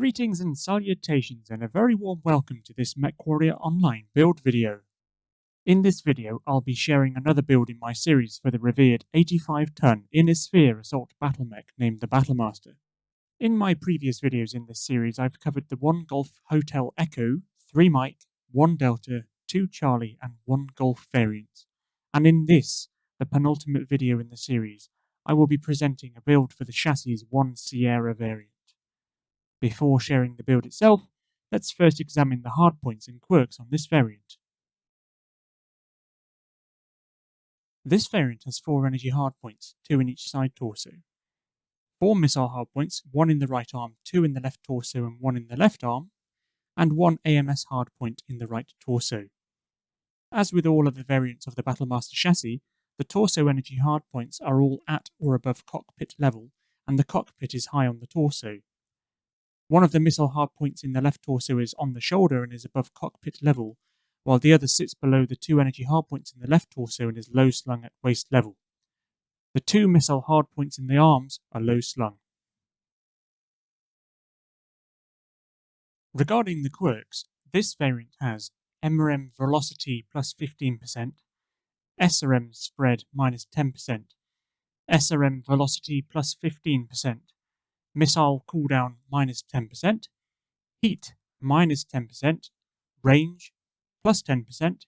Greetings and salutations and a very warm welcome to this MechWarrior Online build video. In this video I'll be sharing another build in my series for the revered 85-ton Inner Sphere assault battlemech named the Battlemaster. In my previous videos in this series I've covered the 𝗏𝗏𝗃, 3 Mike, 1 Delta, 2 Charlie and 1 Golf variants, and in this, the penultimate video in the series, I will be presenting a build for the chassis' 1 Sierra variant. Before sharing the build itself, let's first examine the hardpoints and quirks on this variant. This variant has 4 energy hardpoints, 2 in each side torso. 4 missile hardpoints, 1 in the right arm, 2 in the left torso and 1 in the left arm, and 1 AMS hardpoint in the right torso. As with all other variants of the Battlemaster chassis, the torso energy hardpoints are all at or above cockpit level, and the cockpit is high on the torso. One of the missile hardpoints in the left torso is on the shoulder and is above cockpit level, while the other sits below the 2 energy hardpoints in the left torso and is low slung at waist level. The 2 missile hardpoints in the arms are low slung. Regarding the quirks, this variant has MRM velocity plus 15%, SRM spread minus 10%, SRM velocity plus 15%, missile cooldown minus 10%, heat minus 10%, range plus 10%,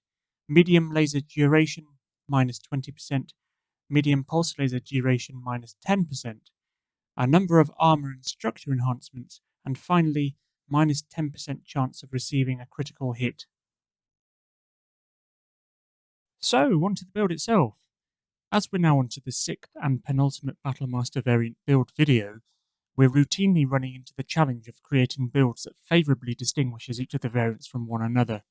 medium laser duration minus 20%, medium pulse laser duration minus 10%, a number of armor and structure enhancements, and finally minus 10% chance of receiving a critical hit. So, on to the build itself. As we're now onto the 6th and penultimate Battlemaster variant build video, we're routinely running into the challenge of creating builds that favourably distinguishes each of the variants from one another.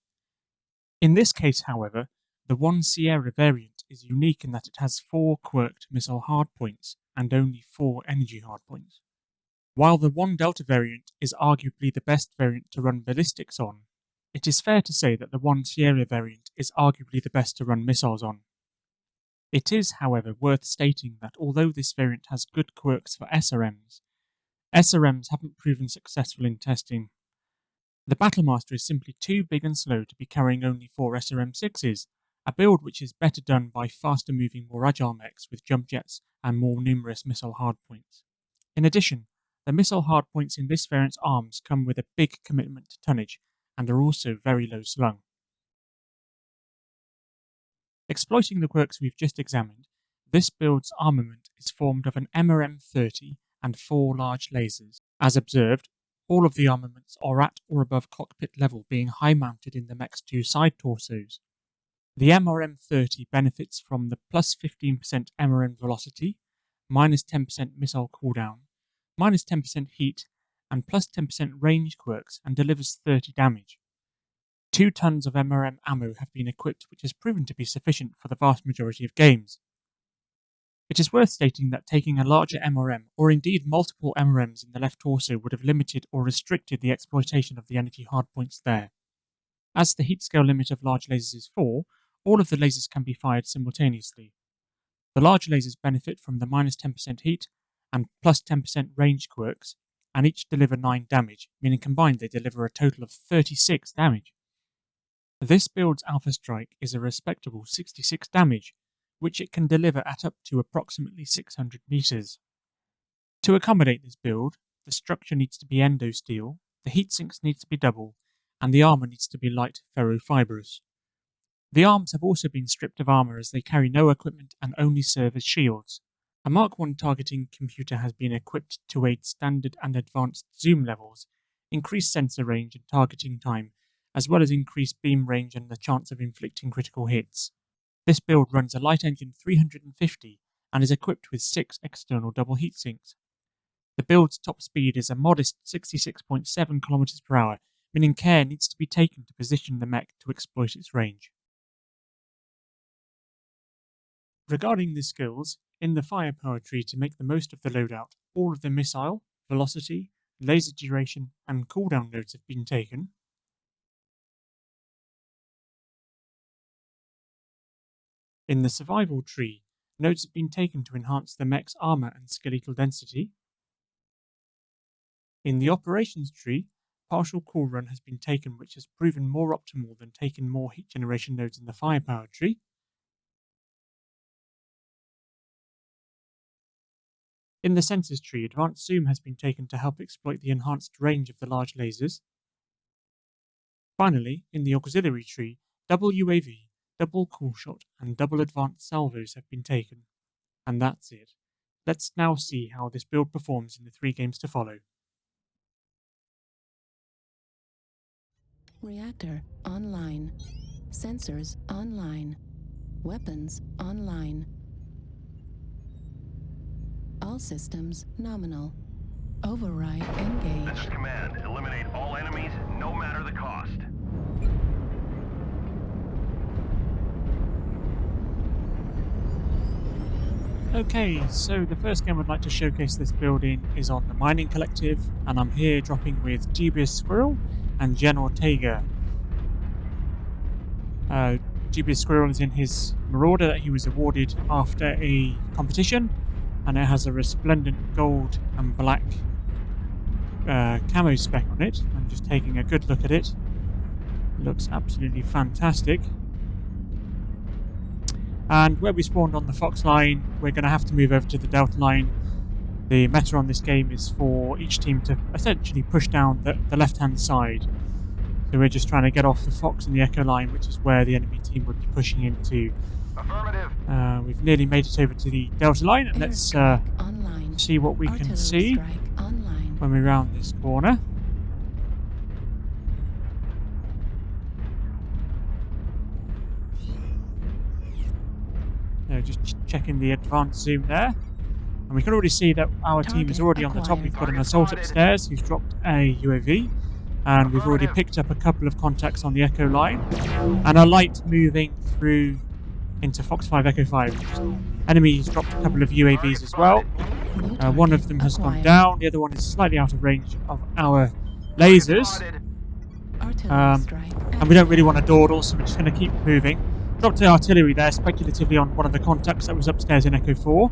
In this case, however, the 1 Sierra variant is unique in that it has 4 quirked missile hardpoints and only 4 energy hardpoints. While the 1 Delta variant is arguably the best variant to run ballistics on, it is fair to say that the 1 Sierra variant is arguably the best to run missiles on. It is, however, worth stating that although this variant has good quirks for SRMs haven't proven successful in testing. The Battlemaster is simply too big and slow to be carrying only 4 SRM-6s, a build which is better done by faster moving, more agile mechs with jump jets and more numerous missile hardpoints. In addition, the missile hardpoints in this variant's arms come with a big commitment to tonnage and are also very low slung. Exploiting the quirks we've just examined, this build's armament is formed of an MRM-30 and 4 large lasers. As observed, all of the armaments are at or above cockpit level, being high mounted in the mech's 2 side torsos. The MRM-30 benefits from the plus 15% MRM velocity, minus 10% missile cooldown, minus 10% heat, and plus 10% range quirks and delivers 30 damage. 2 tons of MRM ammo have been equipped, which has proven to be sufficient for the vast majority of games. It is worth stating that taking a larger MRM, or indeed multiple MRMs in the left torso, would have limited or restricted the exploitation of the energy hardpoints there. As the heat scale limit of large lasers is 4, all of the lasers can be fired simultaneously. The large lasers benefit from the minus 10% heat and plus 10% range quirks, and each deliver 9 damage, meaning combined they deliver a total of 36 damage. This build's Alpha Strike is a respectable 66 damage, which it can deliver at up to approximately 600 meters. To accommodate this build, the structure needs to be endo steel, the heat sinks need to be double, and the armor needs to be light ferrofibrous. The arms have also been stripped of armor as they carry no equipment and only serve as shields. A Mark I targeting computer has been equipped to aid standard and advanced zoom levels, increase sensor range and targeting time, as well as increase beam range and the chance of inflicting critical hits. This build runs a light engine 350 and is equipped with 6 external double heat sinks. The build's top speed is a modest 66.7 km/h, meaning care needs to be taken to position the mech to exploit its range. Regarding the skills, in the firepower tree to make the most of the loadout, all of the missile, velocity, laser duration and cooldown nodes have been taken. In the survival tree, notes have been taken to enhance the mech's armor and skeletal density. In the operations tree, partial cool run has been taken, which has proven more optimal than taking more heat generation nodes in the firepower tree. In the sensors tree, advanced zoom has been taken to help exploit the enhanced range of the large lasers. Finally, in the auxiliary tree, double UAV, double cool shot, and double advanced salvos have been taken. And that's it. Let's now see how this build performs in the 3 games to follow. Reactor online. Sensors online. Weapons online. All systems nominal. Override engaged. This is command. Eliminate all enemies, no matter the cost. Okay, so the first game I'd like to showcase this build in is on the Mining Collective, and I'm here dropping with 𝗃𝗵𝘆𝗲𝗄 and 𝗃𝗵𝘆𝗃𝗃. 𝗃𝗵𝘆𝗲𝗄 is in his Marauder that he was awarded after a competition, and it has a resplendent gold and black camo spec on it. I'm just taking a good look at it. It looks absolutely fantastic. And where we spawned on the Fox line, we're going to have to move over to the Delta line. The meta on this game is for each team to essentially push down the left-hand side. So we're just trying to get off the Fox and the Echo line, which is where the enemy team would be pushing into. Affirmative. We've nearly made it over to the Delta line, and let's see what we can see when we round this corner. So just checking the advanced zoom there, and we can already see that our team is already on the top. We've got an assault upstairs who's dropped a UAV, and we've already picked up a couple of contacts on the Echo line, and a light moving through into Fox 5 Echo 5. Enemies dropped a couple of UAVs as well. One of them has gone down, the other one is slightly out of range of our lasers. And we don't really want to dawdle, so we're just going to keep moving. Dropped the artillery there, speculatively on one of the contacts that was upstairs in Echo 4.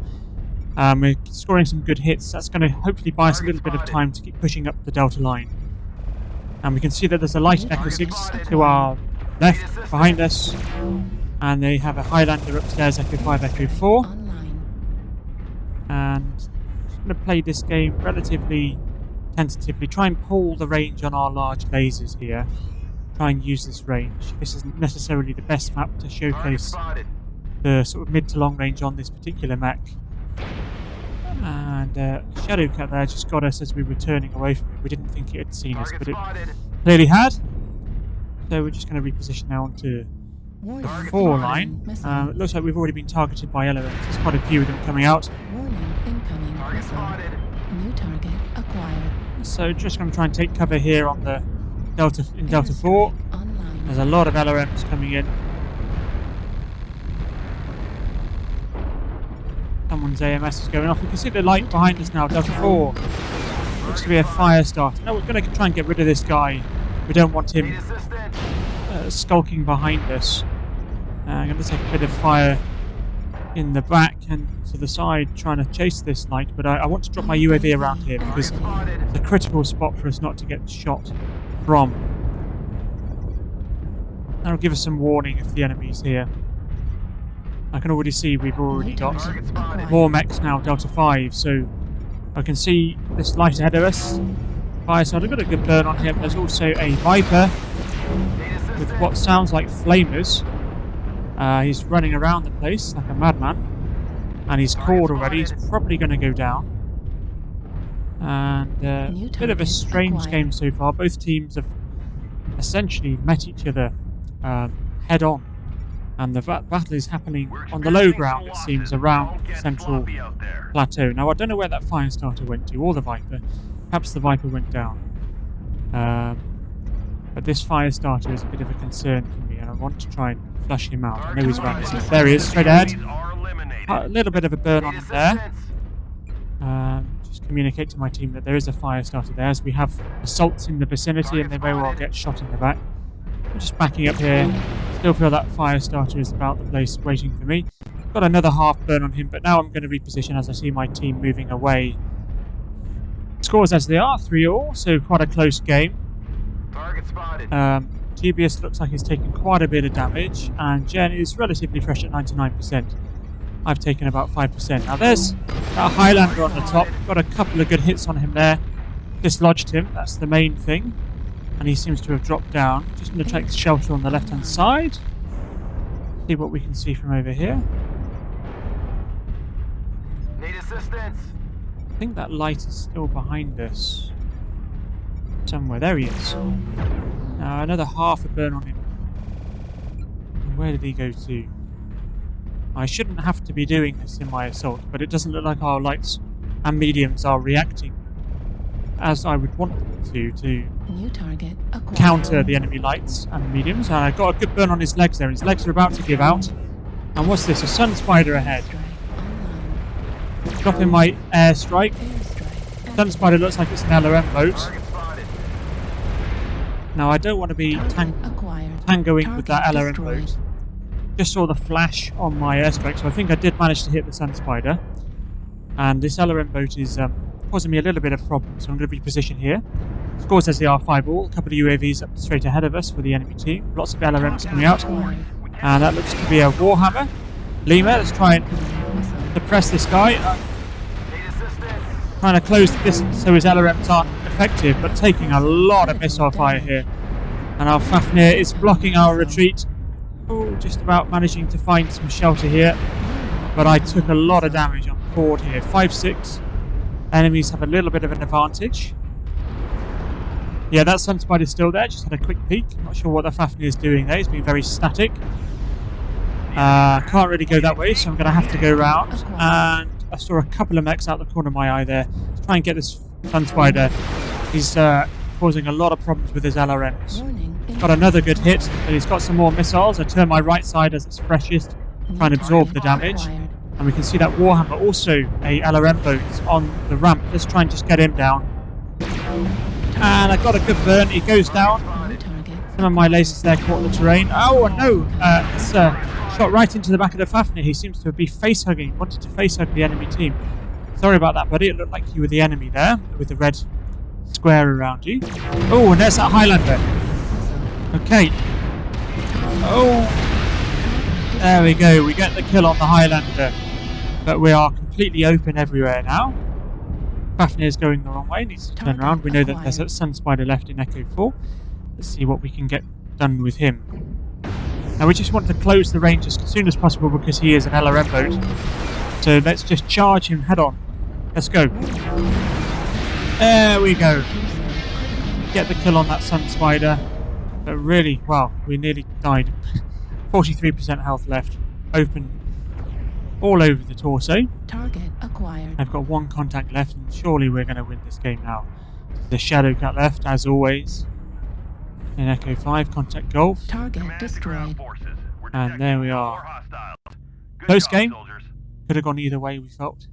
We're scoring some good hits. That's going to hopefully buy us a little bit of time to keep pushing up the Delta line. And we can see that there's a light Echo 6 to our left, behind us. And they have a Highlander upstairs, Echo 5, Echo 4. And I'm just going to play this game relatively tentatively. Try and pull the range on our large lasers here. Try and use this range. This isn't necessarily the best map to showcase the sort of mid to long range on this particular mech. And 𝗃𝗵𝗆 there just got us as we were turning away from it. We didn't think it had seen us, but it clearly had. So we're just going to reposition now onto the 4 line. It looks like we've already been targeted by elements. There's quite a few of them coming out. Warning, incoming missile. New target acquired. So just going to try and take cover here on the Delta 4. There's a lot of LRMs coming in. Someone's AMS is going off. We can see the light behind us now. Delta 4 looks to be a fire starter. No, we're going to try and get rid of this guy. We don't want him skulking behind us. I'm going to take a bit of fire in the back and to the side, trying to chase this light, but I want to drop my UAV around here because it's a critical spot for us not to get shot from. That'll give us some warning if the enemy's here. I can already see we've already got more mechs now, Delta 5, so I can see this light ahead of us. Fire side, I've got a good burn on him. There's also a Viper with what sounds like flamers. He's running around the place like a madman, and he's caught already. He's probably going to go down. And a bit of a strange game so far. Both teams have essentially met each other head on, and the battle is happening on the low ground, it seems, around the central plateau. Now I don't know where that fire starter went to, or the Viper. Perhaps the Viper went down. But this fire starter is a bit of a concern for me, and I want to try and flush him out. I know he's around us. There he is, straight ahead. A little bit of a burn on him there. Just communicate to my team that there is a fire starter there, as we have assaults in the vicinity and they may well get shot in the back. I'm just backing up here. Still feel that fire starter is about the place waiting for me. Got another half burn on him, but now I'm going to reposition as I see my team moving away Scores as they are, 3-all, so quite a close game. Target spotted. 𝗃𝗵𝘆 looks like he's taken quite a bit of damage, and Jen is relatively fresh at 99%. I've taken about 5%. Now there's that Highlander on the top, got a couple of good hits on him there. Dislodged him, that's the main thing. And he seems to have dropped down. Just going to take shelter on the left hand side. See what we can see from over here. Need assistance. I think that light is still behind us. Somewhere. There he is. Now another half a burn on him. And where did he go to? I shouldn't have to be doing this in my assault, but it doesn't look like our lights and mediums are reacting as I would want them to New target acquired. counter the enemy lights and mediums. And I got a good burn on his legs there. His legs are about to give out. And what's this? A sun spider ahead. Dropping my airstrike. Sun spider looks like it's an LRM boat. Target spotted. Now I don't want to be tangoing with that LRM boat. Just saw the flash on my airstrike, so I think I did manage to hit the sun spider. And this LRM boat is causing me a little bit of problems, so I'm going to reposition here. Scores as they are 5-all. A couple of UAVs up straight ahead of us for the enemy team. Lots of LRMs coming out. And that looks to be a Warhammer. 𝗨𝗲, let's try and suppress this guy. Need assistance. Trying to close the distance so his LRMs aren't effective, but taking a lot of missile fire here. And our 𝗃𝗄𝗄 is blocking our retreat. Oh, just about managing to find some shelter here. But I took a lot of damage on board here. 5-6. Enemies have a little bit of an advantage. Yeah, that sun spider's still there. Just had a quick peek. Not sure what the 𝗃𝗄𝗄 is doing there. He's been very static. Can't really go that way, so I'm going to have to go round. And I saw a couple of mechs out the corner of my eye there. Let's try and get this sun spider. He's causing a lot of problems with his LRMs. Got another good hit, but he's got some more missiles. I turn my right side as it's freshest, try and absorb the damage. And we can see that Warhammer, also a LRM boat, on the ramp. Let's try and just get him down. And I got a good burn. He goes down. Some of my lasers there caught the terrain. Oh no! It's shot right into the back of the 𝗃𝗄𝗄. He seems to be face hugging. Wanted to face hug the enemy team. Sorry about that, buddy. It looked like you were the enemy there with the red square around you. Oh, and there's that Highlander. Okay. Oh, there we go. We get the kill on the Highlander, but we are completely open everywhere now. 𝗃𝗄𝗄 is going the wrong way. Needs to turn around. We know that there's a sun spider left in Echo 4. Let's see what we can get done with him. Now we just want to close the range as soon as possible because he is an LRM boat. So let's just charge him head on. Let's go. There we go. Get the kill on that sun spider. But really, wow, we nearly died. 43% health left. Open all over the torso. Target acquired. I've got one contact left, and surely we're going to win this game now. The shadow cut left, as always. In Echo 5, contact Golf. Target destroyed. And there we are. Close game. Could have gone either way, we felt.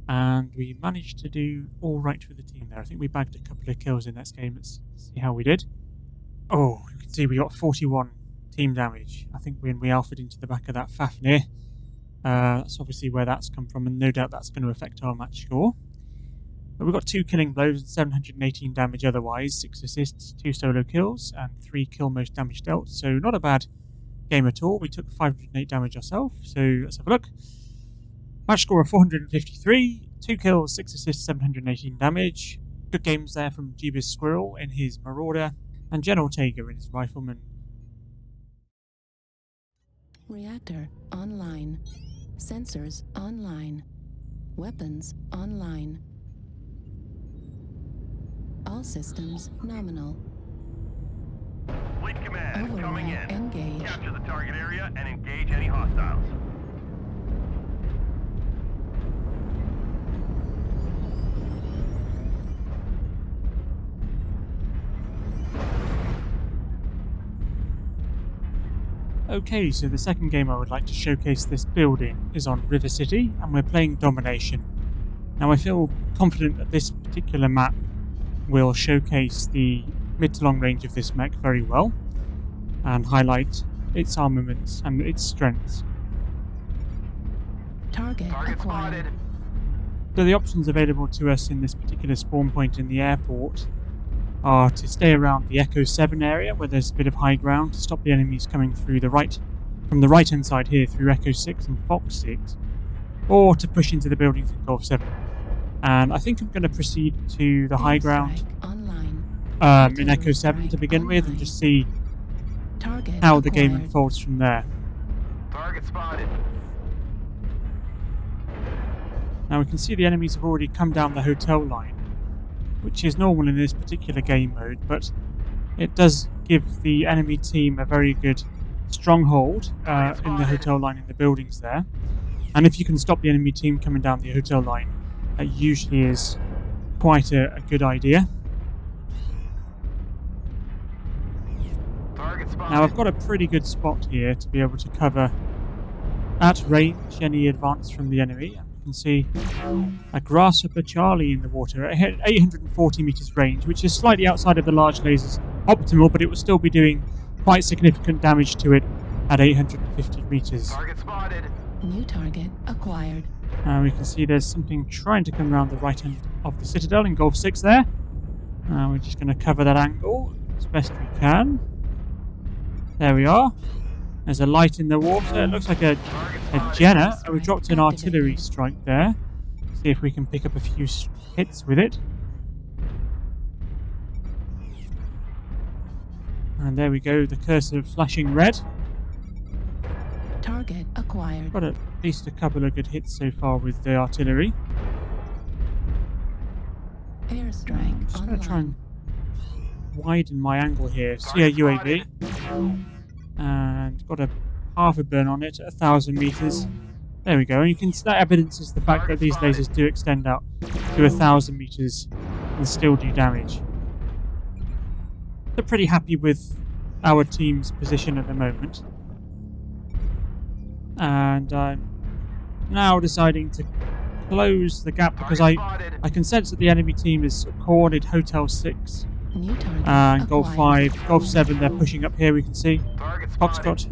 And we managed to do all right for the team there. I think we bagged a couple of kills in that game. Let's see how we did. Oh, you can see we got 41 team damage. I think when we alphaed into the back of that 𝗃𝗄𝗄. That's obviously where that's come from, and no doubt that's going to affect our match score. But we've got 2 killing blows and 718 damage otherwise, 6 assists, 2 solo kills, and 3 kill most damage dealt. So not a bad game at all. We took 508 damage ourselves, so let's have a look. Match score of 453, 2 kills, 6 assists, 718 damage. Good games there from 𝗃𝗵𝘆 in his Marauder, and 𝗃𝗷𝘆𝗃𝗃 in his Rifleman. Reactor online. Sensors online. Weapons online. All systems nominal. Fleet command is coming in. Engage. Capture the target area and engage any hostiles. Okay, so the second game I would like to showcase this build in is on River City, and we're playing Domination. Now I feel confident that this particular map will showcase the mid to long range of this mech very well, and highlight its armaments and its strengths. Target acquired. Spotted. So the options available to us in this particular spawn point in the airport are to stay around the Echo 7 area where there's a bit of high ground to stop the enemies coming through the right, from the right hand side here through Echo 6 and Fox 6, or to push into the buildings in Gulf 7. And I think I'm going to proceed to the high ground in Echo 7 to begin with and just see how the game unfolds from there. Target spotted. Now we can see the enemies have already come down the hotel line, which is normal in this particular game mode, but it does give the enemy team a very good stronghold in the hotel line in the buildings there. And if you can stop the enemy team coming down the hotel line, that usually is quite a good idea. Now I've got a pretty good spot here to be able to cover at range any advance from the enemy. And you can see a 𝗃𝗄𝗃 in the water at 840 meters range, which is slightly outside of the large laser's optimal, but it will still be doing quite significant damage to it at 850 meters. Target spotted. New target acquired. We can see there's something trying to come around the right end of the citadel in Gulf 6 there. We're just going to cover that angle as best we can. There we are. There's a light in the water. It looks like a 𝗃𝗷𝘆𝗆. We dropped an artillery strike there. See if we can pick up a few hits with it. And there we go, the cursor flashing red. Target acquired. Got at least a couple of good hits so far with the artillery. Airstrike I'm just going online. to try and widen my angle here. See a UAV. And got a half a burn on it at 1,000 meters. There we go. And you can see that evidences the fact that these lasers do extend out to 1,000 meters and still do damage. They're pretty happy with our team's position at the moment. And I'm now deciding to close the gap because I can sense that the enemy team is cornered Hotel 6 New target and Gulf acquired. 5, Gulf 7. They're pushing up here, we can see. Foxtrot.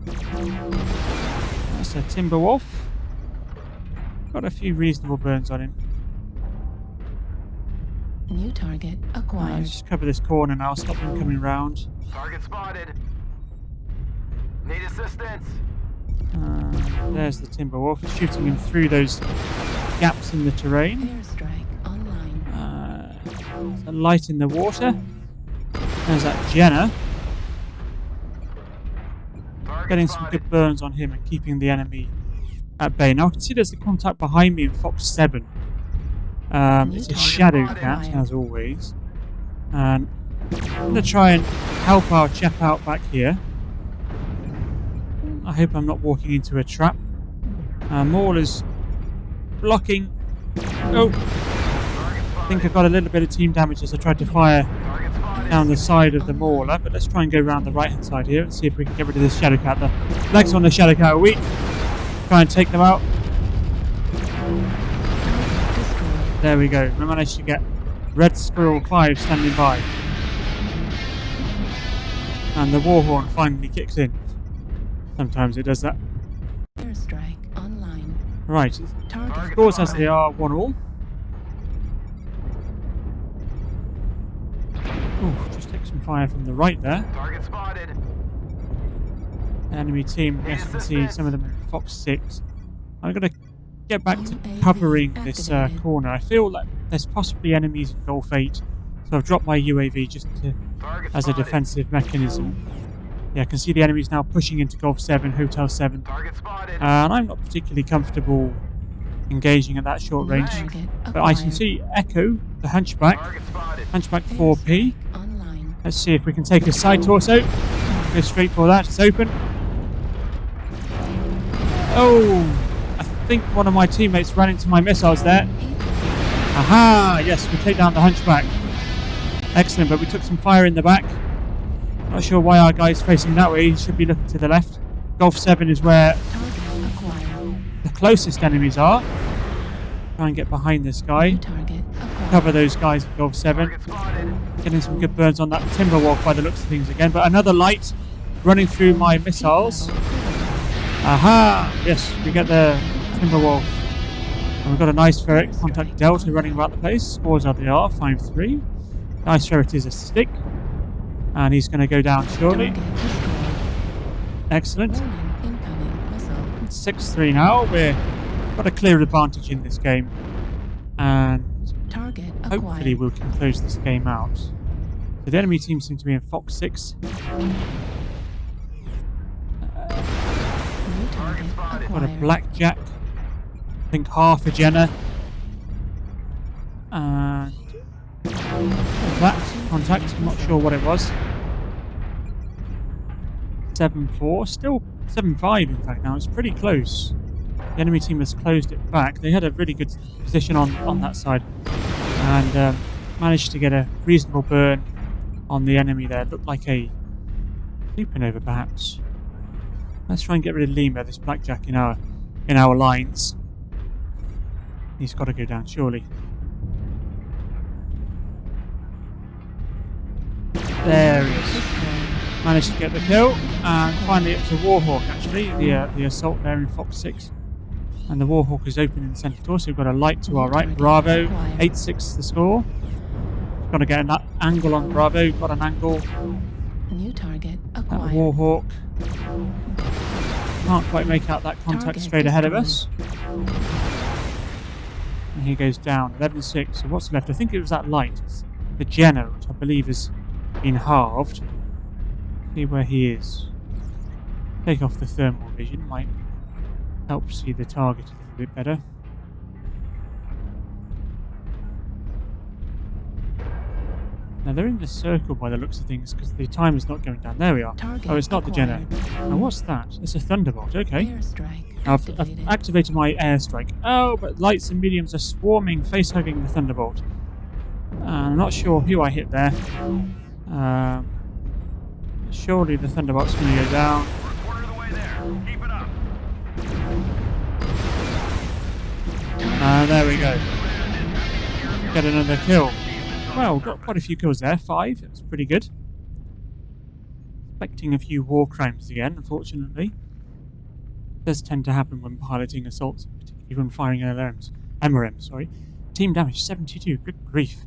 That's a 𝗃𝗵𝗆. Got a few reasonable burns on him. New target Let's acquired. just cover this corner now, stop them coming round. Target spotted. Need assistance. There's the 𝗃𝗵𝗆, shooting him through those gaps in the terrain. Airstrike online. There's a light in the water. There's that 𝗃𝗔𝗆. Getting some good burns on him and keeping the enemy at bay. Now I can see there's a contact behind me in Fox 7. It's a shadow cat, as always. And I'm going to try and help our chap out back here. I hope I'm not walking into a trap. Maul is blocking. Oh! I think I got a little bit of team damage as I tried to fire down the side of the Mauler, but let's try and go around the right hand side here and see if we can get rid of this shadow cat. The legs on the shadow cat are weak. Try and take them out. There we go. We managed to get Red Squirrel 5 standing by. And the war horn finally kicks in. Sometimes it does that. Airstrike online. Right. Target Scores as they are 1-1. Ooh, just take some fire from the right there. Target spotted. Enemy team, yes, you can see some of them in Fox 6. I'm going to get back to covering this corner. I feel like there's possibly enemies in Gulf 8, so I've dropped my UAV just as a defensive mechanism. Yeah, I can see the enemies now pushing into Gulf 7, Hotel 7. Target spotted. And I'm not particularly comfortable engaging at that short range. But I can see Echo, the Hunchback, Target spotted. Hunchback 4P. online. Let's see if we can take a side torso. Go straight for that, it's open. Oh! I think one of my teammates ran into my missiles there. Aha! Yes, we take down the Hunchback. Excellent, but we took some fire in the back. Not sure why our guy's facing that way, he should be looking to the left. Gulf 7 is where Target acquired. the closest enemies are. Try and get behind this guy. New target acquired. Cover those guys at Gulf 7. Target spotted. Getting some good burns on that 𝗃𝗵𝗆 by the looks of things again. But another light running through my missiles. Aha! Yes, we get the 𝗃𝗵𝗆 And we've got a nice ferret, contact Delta, running about the place. Scores are they are, 5-3. Nice ferret is a stick. And he's going to go down shortly. Excellent. It's 6-3 now. We've got a clear advantage in this game. And hopefully we can close this game out. So the enemy team seem to be in Fox 6. Got a blackjack. I think 𝗃𝗷𝗆. And that contact, I'm not sure what it was. 7-4, still 7-5 in fact now, it's pretty close. The enemy team has closed it back. They had a really good position on that side and managed to get a reasonable burn on the enemy there. Looked like a supernova perhaps. Let's try and get rid of 𝗨𝗲, this blackjack in our lines. He's got to go down surely. There he is. Managed to get the kill, and finally it's a 𝗃𝗆𝗆 actually, the assault there in Fox 6. And the 𝗃𝗆𝗆 is open in the centre door, so we've got a light to our right. Bravo, 8-6 the score. Got to get an angle on Bravo, got an angle. New target That acquired. 𝗃𝗆𝗆 can't quite make out that contact Target straight ahead of destroyed. us. And he goes down, 11-6. So what's left? I think it was that light. It's the 𝗃𝗷𝘆, which I believe has been halved. See where he is. Take off the thermal vision, might help see the target a little bit better. Now they're in the circle by the looks of things because the timer's not going down. There we are. Target Oh, it's not the acquired. 𝗃𝗷𝘆. Now what's that? It's a thunderbolt, okay. Airstrike Now I've activated. activated my airstrike. Oh, but lights and mediums are swarming, face-hugging the thunderbolt. I'm not sure who I hit there. Surely the thunderbolt's going to go down. We're a quarter of the way there. Keep it up. There we go. Get another kill. Well, got quite a few kills there. 5. It was pretty good. Expecting a few war crimes again, unfortunately. It does tend to happen when piloting assaults, particularly when firing MRMs, sorry. Team damage 72. Good grief.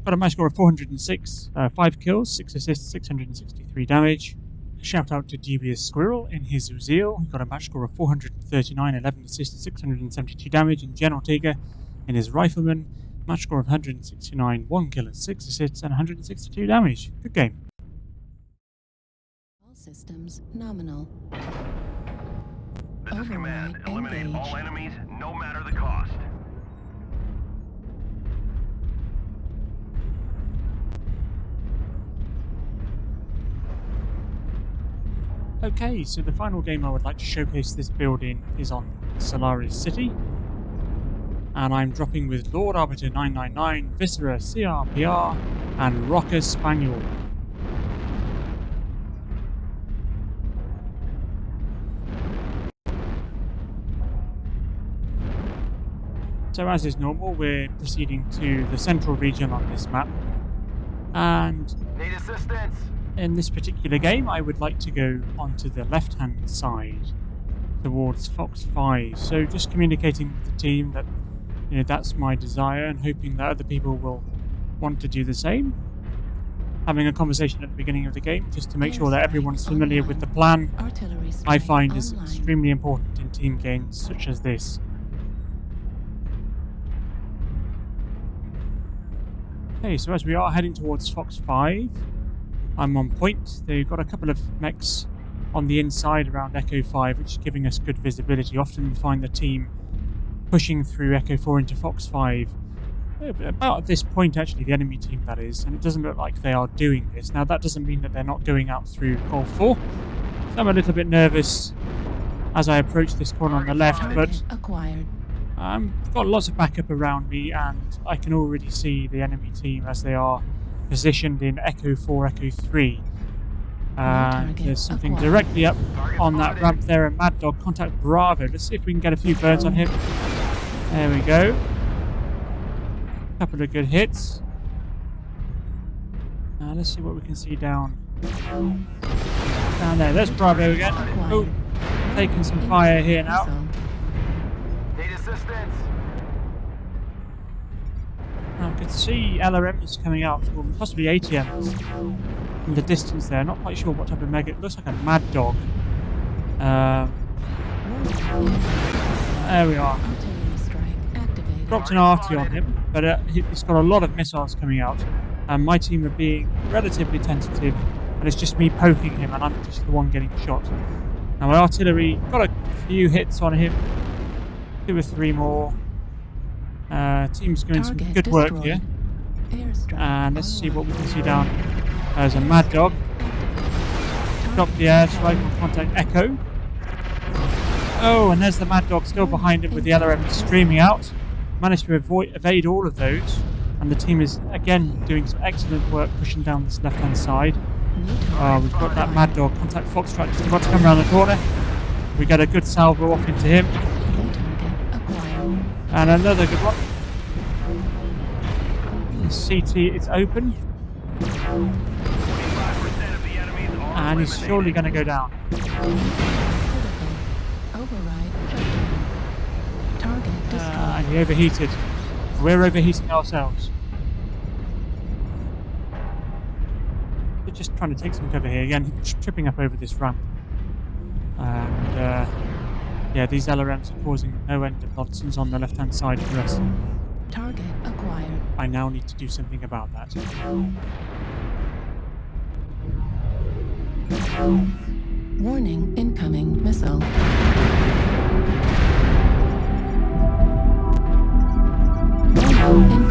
Got a match score of 406, 5 kills, 6 assists, 663 damage. A shout out to 𝗃𝗵𝗆 in his zeal. He got a match score of 439, 11 assists, 672 damage. And 𝗃𝗷𝘆 in his rifleman. Match score of 169, 1 kill, 6 assists, and 162 damage. Good game. All systems nominal. This is command. Override Eliminate all engaged. enemies, no matter the cost. Okay, so the final game I would like to showcase this build in is on Solaris City. And I'm dropping with Lord Arbiter 999, Viscera 𝗃𝗵𝗆, and Rocker Spaniel. So as is normal, we're proceeding to the central region on this map. And Need assistance. in this particular game, I would like to go onto the left-hand side towards Fox 5. So just communicating with the team that that's my desire and hoping that other people will want to do the same. Having a conversation at the beginning of the game just to make sure that everyone's familiar with the plan, Artillery I strike find is online. extremely important in team games such as this. Okay, so as we are heading towards Fox 5, I'm on point. They've got a couple of mechs on the inside around Echo 5, which is giving us good visibility. Often we find the team pushing through Echo 4 into Fox 5. About at this point, actually, the enemy team that is, and it doesn't look like they are doing this. Now, that doesn't mean that they're not going out through Golf 4. So I'm a little bit nervous as I approach this corner on the left, but Target acquired. I've got lots of backup around me, and I can already see the enemy team as they are positioned in Echo 4, Echo 3. There's something directly up on that ramp there, a Mad Dog, contact Bravo. Let's see if we can get a few birds on him. There we go. Couple of good hits. Let's see what we can see down there. There's Bravo again. Oh, taking some fire here now. Missile. Need assistance. could see LRMs coming out, or possibly ATMs in the distance there. Not quite sure what type of mega. It looks like a mad dog. There we are. Dropped an arty on him, but he's got a lot of missiles coming out, and my team are being relatively tentative, and it's just me poking him, and I'm just the one getting shot. Now my artillery got a few hits on him, 2 or 3 more. Team's doing some good work here, and let's see what we can see down. There's a mad dog. Drop the airstrike on contact Echo. Oh, and there's the mad dog still behind him with the LRM streaming out. Managed to evade all of those, and the team is again doing some excellent work pushing down this left hand side. We've got that mad dog, contact Foxtrot, just about to come around the corner. We get a good salvo off into him, and another good one. The CT is open, and he's surely going to go down. And he overheated. We're overheating ourselves. We're just trying to take some cover here. Again, tripping up over this ramp. And yeah, these LRMs are causing no end of nonsense on the left-hand side for us. Target acquired. I now need to do something about that. Warning, incoming missile. Incoming.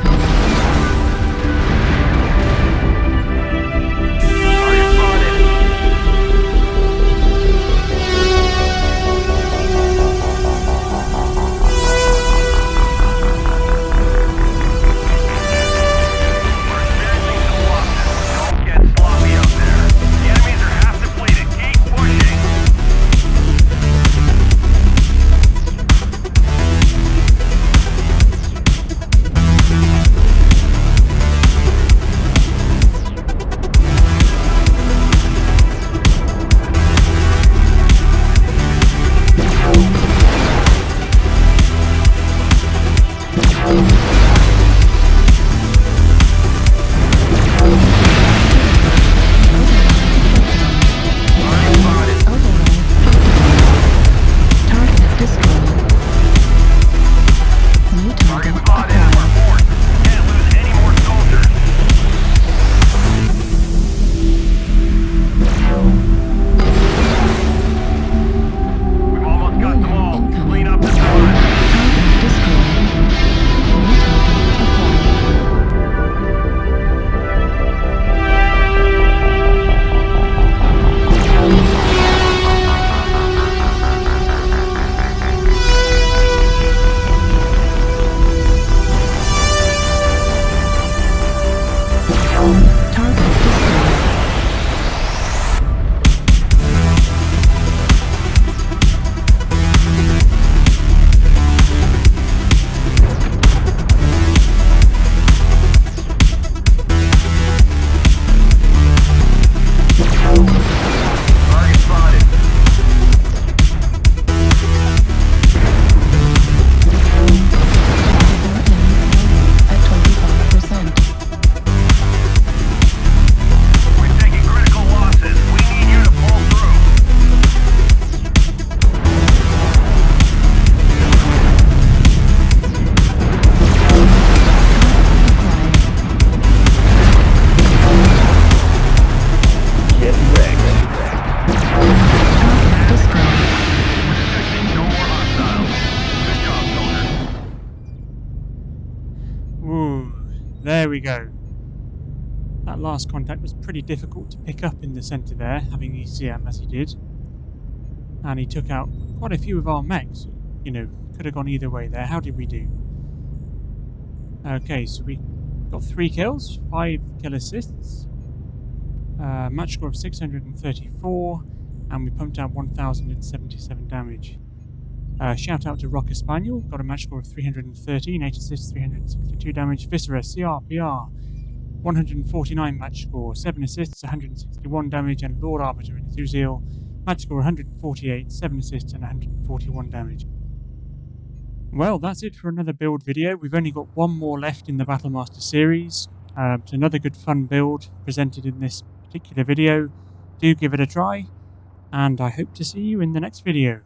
There we go. That last contact was pretty difficult to pick up in the centre there, having ECM as he did. And he took out quite a few of our mechs. You know, could have gone either way there. How did we do? Okay, so we got 3 kills, 5 kill assists, match score of 634, and we pumped out 1,077 damage. Shout out to 𝗏𝗏𝗆𝗀𝗆, got a match score of 313, 8 assists, 362 damage. 𝗃𝗃𝗃𝗃, 𝗃𝗵𝗃𝗃, 149 match score, 7 assists, 161 damage, and 𝗺𝗶𝗆𝗆 in 𝗄𝗶𝗆𝗆, match score 148, 7 assists, and 141 damage. Well, that's it for another build video. We've only got one more left in the Battlemaster series. It's another good fun build presented in this particular video. Do give it a try, and I hope to see you in the next video.